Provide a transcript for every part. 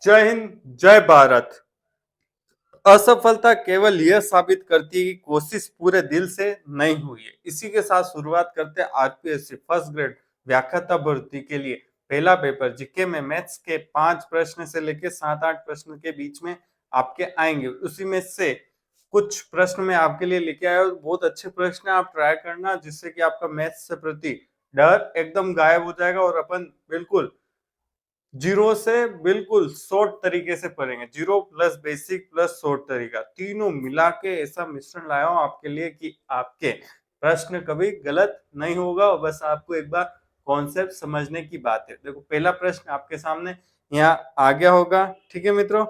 जय हिंद, जय भारत। असफलता केवल यह साबित करती है कि कोशिश पूरे दिल से नहीं हुई है। इसी के साथ शुरुआत करते हैं आरपीएससी फर्स्ट ग्रेड व्याख्याता भर्ती के लिए पहला पेपर जीके में मैथ्स के 5 प्रश्न से लेके 7-8 प्रश्न के बीच में आपके आएंगे। उसी में से कुछ प्रश्न मैं आपके लिए लेके आया हूँ। बहुत अच्छे प्रश्न आप ट्राई करना, जिससे कि आपका मैथ्स से प्रति डर एकदम गायब हो जाएगा और अपन बिल्कुल जीरो से बिल्कुल शॉर्ट तरीके से पढ़ेंगे। Zero plus basic plus short तरीका तीनों मिला के ऐसा मिश्रण लाया हूं आपके लिए कि आपके प्रश्न कभी गलत नहीं होगा। और बस आपको एक बार कॉन्सेप्ट समझने की बात है। देखो, पहला प्रश्न आपके सामने यहाँ आ गया होगा। ठीक है मित्रों,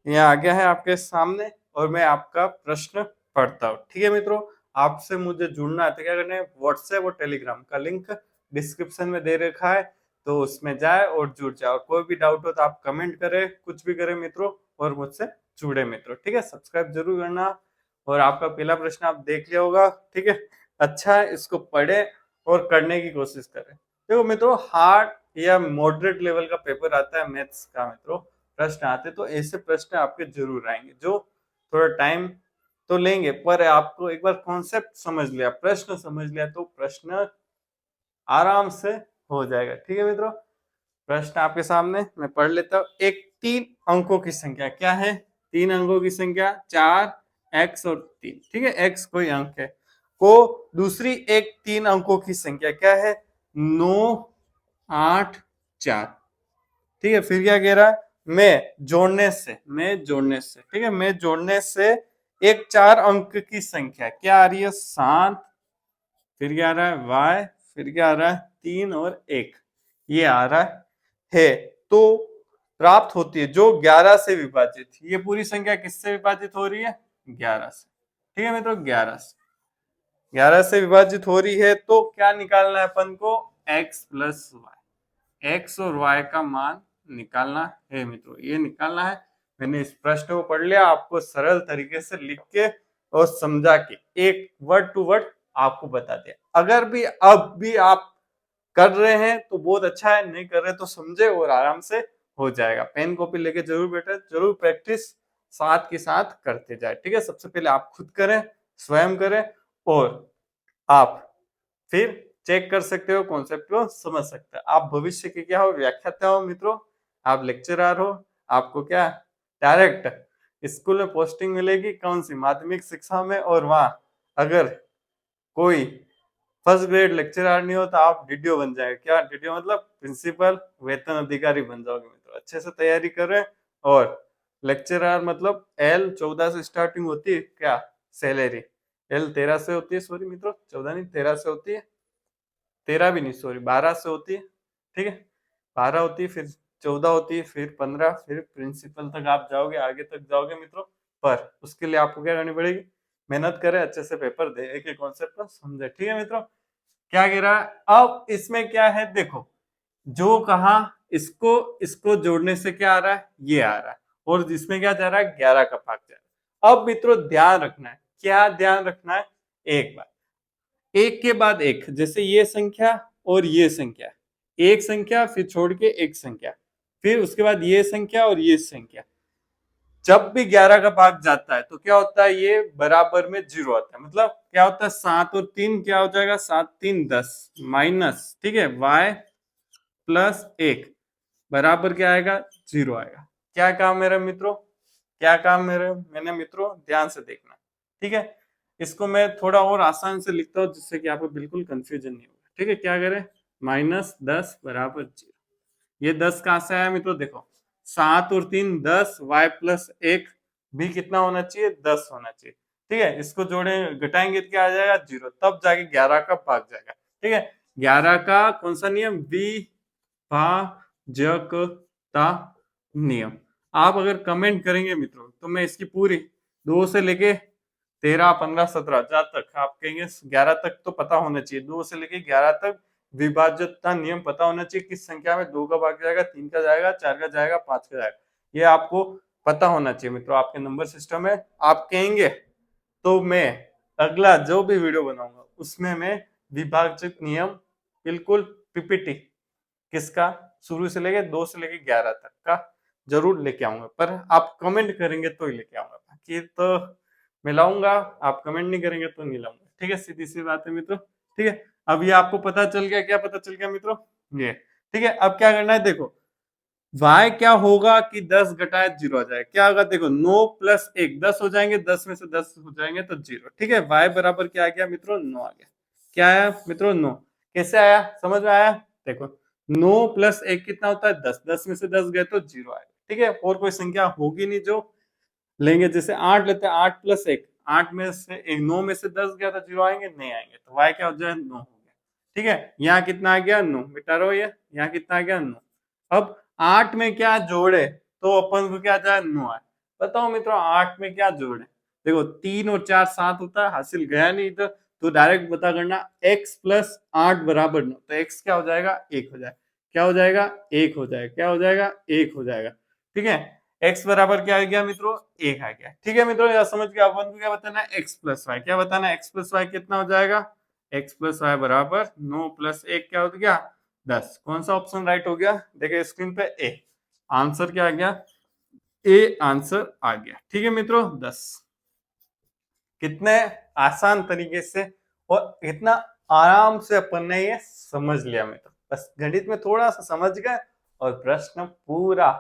यहाँ आ गया है आपके सामने और मैं आपका प्रश्न पढ़ता हूँ। ठीक है मित्रों, आपसे मुझे जुड़ना है तो क्या करना है, व्हाट्सएप और टेलीग्राम का लिंक डिस्क्रिप्शन में दे रखा है, तो उसमें जाए और जुड़ जाए। और कोई भी डाउट हो तो आप कमेंट करें, कुछ भी करें मित्रों, और मुझसे जुड़े मित्रों। ठीक है, सब्सक्राइब जरूर करना। और आपका पहला प्रश्न आप देख लिया होगा। ठीक है, अच्छा है, इसको पढ़े और करने की कोशिश करें। देखो मित्रों, हार्ड या मॉडरेट लेवल का पेपर आता है मैथ्स का मित्रों, प्रश्न आते तो ऐसे प्रश्न आपके जरूर आएंगे जो थोड़ा टाइम तो लेंगे, पर आपको एक बार कॉन्सेप्ट समझ लिया, प्रश्न समझ लिया, तो प्रश्न आराम से हो जाएगा। ठीक है मित्रों, प्रश्न आपके सामने मैं पढ़ लेता हूँ। एक 3 अंकों की संख्या क्या है, 3 अंकों की संख्या 4 एक्स और 3, ठीक है, एक्स कोई अंक है, को दूसरी एक 3 अंकों की संख्या क्या है, 9 8 4। ठीक है, फिर क्या कह रहा है, मैं जोड़ने से, ठीक है, मैं जोड़ने से एक 4 अंक की संख्या क्या आ रही है, 7। फिर क्या आ रहा है y, फिर क्या आ रहा है 3 और 1, ये आ रहा है। तो प्राप्त होती है जो 11 से विभाजित, ये पूरी संख्या किससे विभाजित हो रही है, 11 से। ठीक है मित्रों, 11 से विभाजित हो रही है, तो क्या निकालना है अपन को, x प्लस वाई, एक्स और वाई का मान निकालना है मित्रों, ये निकालना है। मैंने इस प्रश्न को पढ़ लिया, आपको सरल तरीके से लिख के और समझा के एक वर्ड टू वर्ड आपको बता दिया। अगर भी अब भी आप कर रहे हैं तो बहुत अच्छा है, नहीं कर रहे तो समझे और आराम से हो जाएगा। पेन कॉपी लेके जरूर बैठे, जरूर प्रैक्टिस साथ के साथ करते जाए। ठीक है, सबसे पहले आप खुद करें, स्वयं करें, और आप फिर चेक कर सकते हो, कॉन्सेप्ट को समझ सकते हो। आप भविष्य के क्या हो, व्याख्याता हो मित्रों, आप लेक्चरर हो। आपको क्या डायरेक्ट स्कूल में पोस्टिंग मिलेगी, कौन सी, माध्यमिक शिक्षा में, और वहां अगर कोई फर्स्ट ग्रेड लेक्चरर नहीं हो तो आप डीडीओ बन जाएंगे। क्या डीडीओ मतलब, प्रिंसिपल वेतन अधिकारी बन जाओगे मित्रों। अच्छे से तैयारी करें। और लेक्चरर मतलब L14 से स्टार्टिंग होती है क्या सैलरी, L13 से होती है, सॉरी मित्रों, 14 नहीं 13 से होती है, 13 भी नहीं सॉरी 12 से होती है। ठीक है, 12 होती है, फिर 14 होती है, फिर 15, फिर प्रिंसिपल तक आप जाओगे, आगे तक जाओगे मित्रों। पर उसके लिए आपको क्या करनी पड़ेगी, मेहनत करें, अच्छे से पेपर दे, एक एक कॉन्सेप्ट को समझे। ठीक है मित्रों, क्या कह रहा है अब इसमें, क्या है देखो, जो कहा इसको इसको जोड़ने से क्या आ रहा है, ये आ रहा है, और इसमें क्या जा रहा है, 11 का भाग जा रहा है। अब मित्रों ध्यान रखना है, क्या ध्यान रखना है, एक बार एक के बाद एक, जैसे ये संख्या और ये संख्या, एक संख्या फिर छोड़ के एक संख्या, फिर उसके बाद ये संख्या और ये संख्या, जब भी 11 का भाग जाता है तो क्या होता है, ये बराबर में जीरो आता है। मतलब क्या होता है, 7 और 3 क्या हो जाएगा, 7 3 10 माइनस, ठीक है, y प्लस 1 बराबर क्या आएगा, जीरो आएगा। क्या काम मेरे मित्रों, क्या काम मेरे, मैंने मित्रों ध्यान से देखना। ठीक है, इसको मैं थोड़ा और आसान से लिखता हूँ, जिससे कि आपको बिल्कुल कंफ्यूजन नहीं होगा। ठीक है, क्या करें, -10 बराबर जीरो। ये 10 कहां से आया मित्रों, देखो 7 और 3 10, y प्लस 1 भी कितना होना चाहिए, 10 होना चाहिए। ठीक है, इसको जोड़े घटाएंगे तो क्या आ जाएगा, जीरो, तब जाके 11 का भाग जाएगा। ठीक है, 11 का कौन सा नियम, विभाजकता नियम। आप अगर कमेंट करेंगे मित्रों तो मैं इसकी पूरी 2 से लेके 13 15 17 जहां तक आप कहेंगे 11 तक तो पता होना चाहिए, 2 से लेके 11 तक विभाज्यता नियम पता होना चाहिए, किस संख्या में 2 का भाग जाएगा, 3 का जाएगा, 4 का जाएगा, 5 का जाएगा, ये आपको पता होना चाहिए मित्रों। आपके नंबर सिस्टम है, आप कहेंगे तो मैं अगला जो भी वीडियो बनाऊंगा उसमें मैं विभाजक नियम बिल्कुल पीपीटी किसका, शुरू से लेके 2 से लेके 11 तक का जरूर लेके आऊंगा, पर आप कमेंट करेंगे तो ही लेके आऊंगा, बाकी तो मैं लाऊंगा, आप कमेंट नहीं करेंगे तो नहीं लाऊंगा। ठीक है, सीधी सी बात है मित्रों। ठीक है, अब ये आपको पता चल गया, क्या पता चल गया मित्रों, ये। ठीक है, अब क्या करना है, देखो y क्या होगा कि 10 घटाए 0 आ जाएगा, क्या होगा देखो 9 प्लस 1 10 हो जाएंगे, 10 में से 10 हो जाएंगे तो 0। ठीक है, y बराबर क्या आ गया मित्रों, 9 आ गया। क्या आया मित्रों, 9। कैसे आया, समझ में आया, देखो 9 प्लस 1 कितना होता है 10, 10 में से 10 गए तो 0 आएगा। ठीक है, और कोई संख्या होगी नहीं जो लेंगे, जैसे 8 लेते हैं, 8 प्लस 1, 8 में से 1, 9 में से 10 गया तो 0 आएंगे, नहीं आएंगे, तो y क्या हो जाए 9 हो गया। ठीक है, यहाँ कितना आ गया 9, मिटा रहो ये, यहाँ कितना आ गया 9। अब 8 में क्या जोड़े तो अपन को क्या जाए 9 आए। बताओ मित्रों 8 में क्या जोड़े, देखो 3 और 4 7 होता है, हासिल गया नहीं इधर, तो डायरेक्ट बता करना x प्लस 8 बराबर 9, तो x क्या हो जाएगा 1 हो जाएगा, क्या हो जाएगा 1 हो जाएगा, क्या हो जाएगा 1 हो जाएगा। ठीक है, x बराबर क्या आ गया मित्रों 1 आ गया। ठीक है मित्रों, यह समझ गया, अपन को क्या बताना है x प्लस वाई, क्या बताना है x प्लस वाई कितना हो जाएगा, x प्लस वाई बराबर 9 प्लस 1 क्या हो गया 10। कौन सा ऑप्शन राइट हो गया, देखिए स्क्रीन पे ए, आंसर क्या आ गया, ए आंसर आ गया। ठीक है मित्रों, 10। कितने आसान तरीके से और इतना आराम से अपन ने ये समझ लिया मित्रों, बस गणित में थोड़ा सा समझ गए और प्रश्न पूरा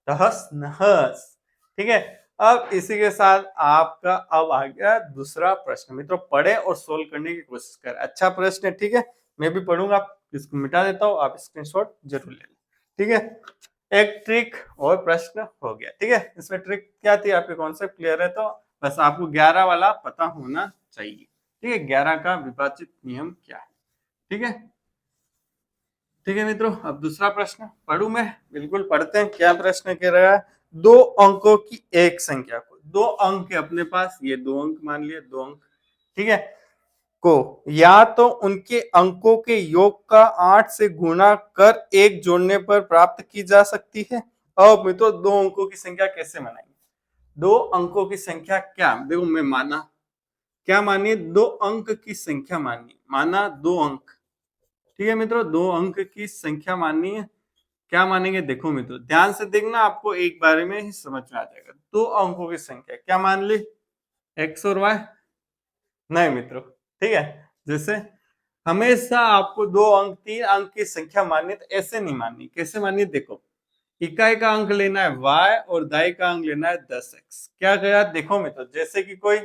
तहस नहस। ठीक है, अब इसी के साथ आपका अब आ गया दूसरा प्रश्न। मित्रों पढ़े और सोल्व करने की कोशिश कर, अच्छा प्रश्न है। ठीक है, मैं भी पढ़ूंगा, इसको मिटा देता हूँ, आप स्क्रीनशॉट जरूर ले लें। ठीक है, एक ट्रिक और प्रश्न हो गया। ठीक है, इसमें ट्रिक क्या थी, आपके कॉन्सेप्ट क्लियर है तो बस आपको 11 वाला पता होना चाहिए। ठीक है, 11 का विभाजित नियम क्या है। ठीक है, ठीक है मित्रों, अब दूसरा प्रश्न पढ़ू मैं, बिल्कुल पढ़ते हैं। क्या प्रश्न कह रहा है, दो अंकों की एक संख्या को, दो अंक है अपने पास, ये दो अंक मान लिए, दो अंक। ठीक है, को या तो उनके अंकों के योग का 8 से गुणा कर एक जोड़ने पर प्राप्त की जा सकती है। अब मित्रों दो अंकों की संख्या कैसे बनाएंगे, दो अंकों की संख्या क्या, देखो मैं माना क्या मानिए, दो अंक की संख्या मानिए, माना दो अंक। ठीक है मित्रों, दो अंक की संख्या माननी है, क्या मानेंगे, देखो मित्रों ध्यान से देखना, आपको एक बारे में ही समझ में आ जाएगा। दो अंकों की संख्या क्या मान ली, x और y, नहीं मित्रों। ठीक है, जैसे हमेशा आपको दो अंक तीन अंक की संख्या माननी, तो ऐसे नहीं माननी, कैसे माननी, देखो इकाई का अंक लेना है y और दाई का अंक लेना है 10x। क्या कहा, देखो मित्रों जैसे कि कोई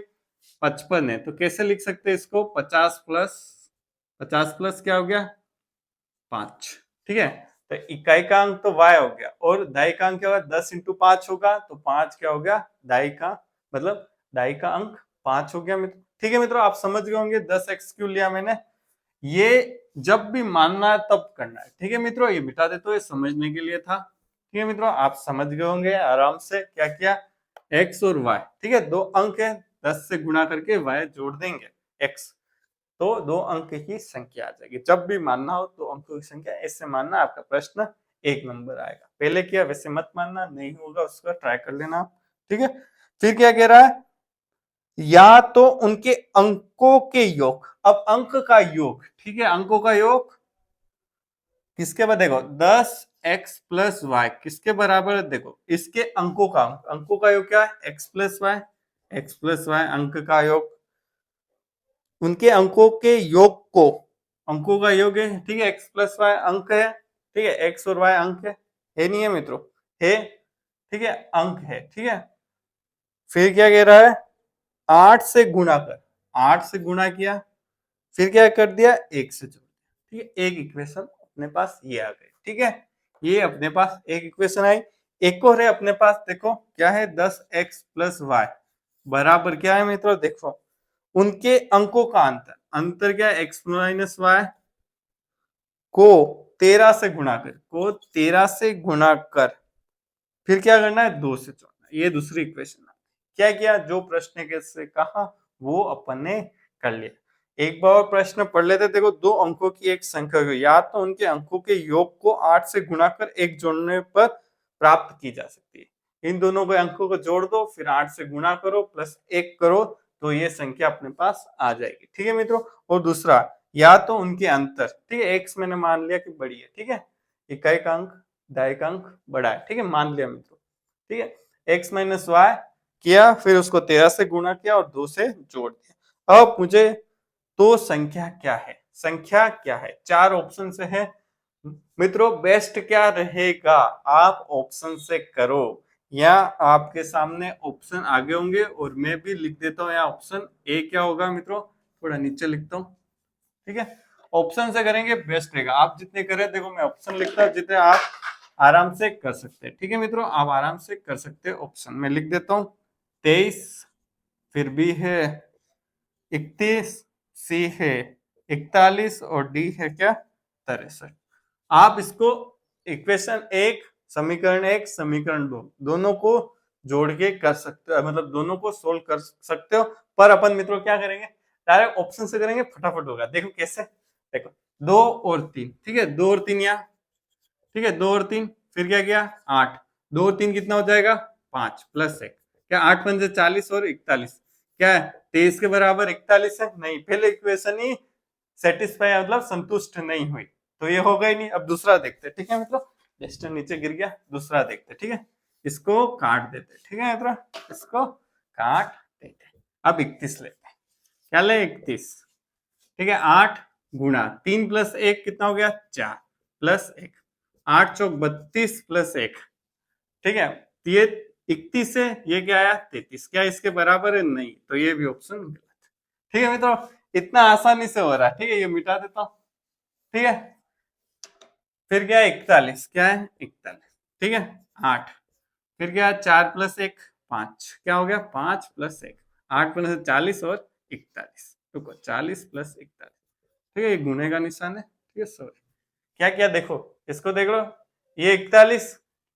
55 है तो कैसे लिख सकते हैं इसको, 50 प्लस क्या हो गया 5। ठीक है, तो इकाई का अंक तो y हो गया और दाई का अंक क्या होगा, 10 इंटू 5 होगा, तो 5 क्या हो गया दाई का, मतलब दाई का अंक 5 हो गया मित्र। ठीक है मित्रों, आप समझ गए होंगे 10x क्यों लिया मैंने, ये जब भी मानना है तब करना है। ठीक है मित्रों, ये मिटा देते, ये समझने के लिए था। ठीक है मित्रों, आप समझ गए होंगे आराम से क्या किया, x और y। ठीक है, दो अंक है, 10 से गुणा करके y जोड़ देंगे x, तो दो अंक की संख्या आ जाएगी। जब भी मानना हो तो अंकों की संख्या ऐसे मानना, आपका प्रश्न एक नंबर आएगा। पहले किया वैसे मत मानना, नहीं होगा उसका ट्राई कर लेना आप। ठीक है, फिर क्या कह रहा है, या तो उनके अंकों के योग, अब अंक का योग, ठीक है अंकों का योग किसके बाद, देखो 10x प्लस वाई किसके बराबर है, देखो इसके अंकों का अंक, अंकों का योग क्या है x plus y, x plus y अंक का योग, उनके अंकों के योग को, अंकों का योग है। ठीक है, x प्लस वाई अंक है, ठीक है x और y अंक है नहीं है मित्रों, है। ठीक है, अंक है। ठीक है, फिर क्या कह रहा है, 8 से गुणा कर, 8 से गुणा किया, फिर क्या कर दिया 1 से जोड़ दिया। ठीक है, एक इक्वेशन अपने पास ये आ गई। ठीक है, ये अपने पास एक इक्वेशन आई। एक और है अपने पास, देखो क्या है, 10x प्लस वाई बराबर क्या है मित्रों, देखो उनके अंकों का अंतर, अंतर क्या है x माइनस वाई को 13 से गुणा कर, को 13 से गुणा कर, फिर क्या करना है 2 से जोड़ना, ये दूसरी इक्वेशन। क्या किया, जो प्रश्न के से कहा वो अपन ने कर लिया। एक बार प्रश्न पढ़ लेते, देखो दो अंकों की एक संख्या को या तो उनके अंकों के योग को 8 से गुणा कर एक जोड़ने पर प्राप्त की जा सकती है। इन दोनों के अंकों को जोड़ दो, फिर 8 से गुणा करो प्लस 1 करो, तो ये संख्या अपने पास आ जाएगी। ठीक है मित्रों, और दूसरा या तो उनके अंतर, ठीक है x मैंने मान लिया कि बड़ी है, ठीक है इकाई का अंक दाई का अंक बड़ा है, ठीक है मान लिया मित्रों। ठीक है, x माइनस वाई किया, फिर उसको 13 से गुणा किया और 2 से जोड़ दिया। अब मुझे तो संख्या क्या है, संख्या क्या है, 4 ऑप्शन से है मित्रों। बेस्ट क्या रहेगा, आप ऑप्शन से करो, या आपके सामने ऑप्शन आगे होंगे और मैं भी लिख देता हूँ। या ऑप्शन ए क्या होगा मित्रों, थोड़ा नीचे लिखता हूँ, ठीक है। ऑप्शन से करेंगे बेस्ट रहेगा। आप जितने करें, देखो मैं ऑप्शन लिखता हूँ, जितने आप आराम से कर सकते हैं, ठीक है मित्रों, आप आराम से कर सकते हैं। ऑप्शन में लिख देता हूँ 23, फिर बी है 31, सी है 41 और डी है क्या 63। आप इसको इक्वेशन एक, समीकरण एक, समीकरण दो, दोनों को जोड़ के कर सकते हो, मतलब दोनों को सोल्व कर सकते हो। पर अपन मित्रों क्या करेंगे, डायरेक्ट ऑप्शन से करेंगे, फटाफट होगा। देखो कैसे, देखो 2 और 3, ठीक है, 2 और 3 यहाँ, ठीक है, 2 और 3, फिर क्या किया 8, 2 और 3 कितना हो जाएगा 5 प्लस 1, क्या 8 पंजे 40 और 41, क्या है 23 के बराबर 41 है, नहीं, पहले इक्वेशन ही सेटिस्फाई मतलब संतुष्ट नहीं हुई, तो ये होगा ही नहीं। अब दूसरा देखते, ठीक है मित्रों, जस्ट नीचे गिर गया, दूसरा देखते, ठीक है, इसको काट देते, ठीक है मित्रों, इसको काट देते। अब 31 लेते हैं, क्या ले 31, ठीक है, 8 गुणा 3 प्लस 1 कितना हो गया 4 प्लस 1, 8 चौक 32 प्लस 1, ठीक है, ये 31 है, ये क्या आया 33, क्या इसके बराबर है, नहीं, तो ये भी ऑप्शन गलत, ठीक है मित्रों। इतना आसानी से हो रहा है, ठीक है, ये मिटा देता हूं, ठीक है। फिर क्या है 41, क्या है 41, ठीक है, 8, फिर क्या है 4 प्लस 1 5, क्या हो गया 5 प्लस 1, 8 प्लस 40 और 41, रुको 40 प्लस 41, ठीक है, ये गुणे का निशान है, ठीक है, सॉरी, क्या क्या देखो, इसको देख लो, ये 41,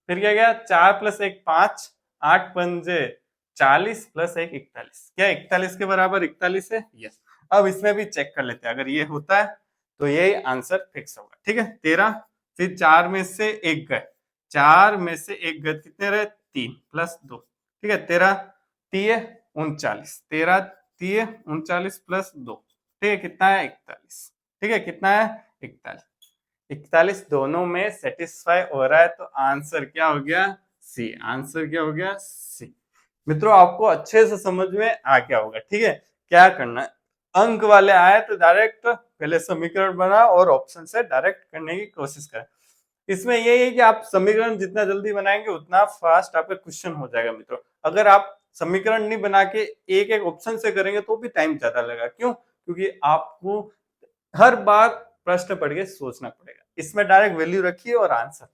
फिर क्या गया 4 प्लस 1 5, 8 पंजे 40 प्लस 1 41, क्या 41 के बराबर 41 है, यस। अब इसमें भी चेक कर लेते हैं, अगर ये होता है तो यही आंसर फिक्स होगा, ठीक है। 13, फिर 4 में से 1 गए, 4 में से 1 गए, कितने रहे 3 प्लस 2, ठीक है, 13 3 39, 13 3 39 प्लस 2, ठीक है, कितना है 41, ठीक है, कितना है 41, 41 दोनों में सेटिस्फाई हो रहा है, तो आंसर क्या हो गया सी, आंसर क्या हो गया सी। मित्रों आपको अच्छे से समझ में आ गया होगा, ठीक है। क्या करना है, अंक वाले आए तो डायरेक्ट पहले समीकरण बना और ऑप्शन से डायरेक्ट करने की कोशिश करें। इसमें ये है कि आप समीकरण जितना जल्दी बनाएंगे उतना फास्ट आपका क्वेश्चन हो जाएगा मित्रों। अगर आप समीकरण नहीं बना के एक एक ऑप्शन से करेंगे तो भी टाइम ज्यादा लगेगा, क्यों, क्योंकि आपको हर बार प्रश्न पढ़ के सोचना पड़ेगा। इसमें डायरेक्ट वैल्यू रखिए और आंसर,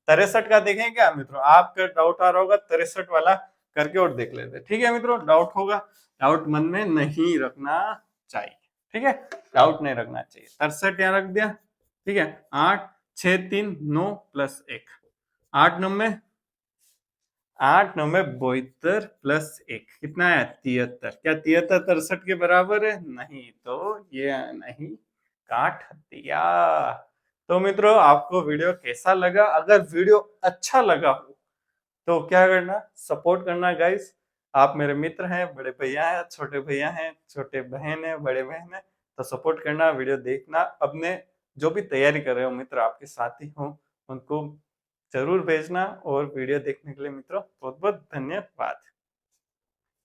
63 का देखें क्या मित्रों, आपका डाउट आ रहा होगा 63 वाला करके और देख लेते, ठीक है मित्रों। डाउट होगा, डाउट मन में नहीं रखना चाहिए, ठीक है, डाउट नहीं रखना चाहिए। 63 यहाँ रख दिया, ठीक है, 8 6 3 9 प्लस 1, 8 9 में 72 प्लस 1 कितना है 73, क्या 73 63 के बराबर है, नहीं, तो ये नहीं, काट दिया। तो मित्रों आपको वीडियो कैसा लगा, अगर वीडियो अच्छा लगा हो तो क्या करना, सपोर्ट करना गाइस। आप मेरे मित्र हैं, बड़े भैया हैं, छोटे भैया हैं, छोटे बहन है, बड़े बहन है, तो सपोर्ट करना, वीडियो देखना। अपने जो भी तैयारी कर रहे हो मित्र, आपके साथी हो, उनको जरूर भेजना। और वीडियो देखने के लिए मित्रों बहुत बहुत धन्यवाद।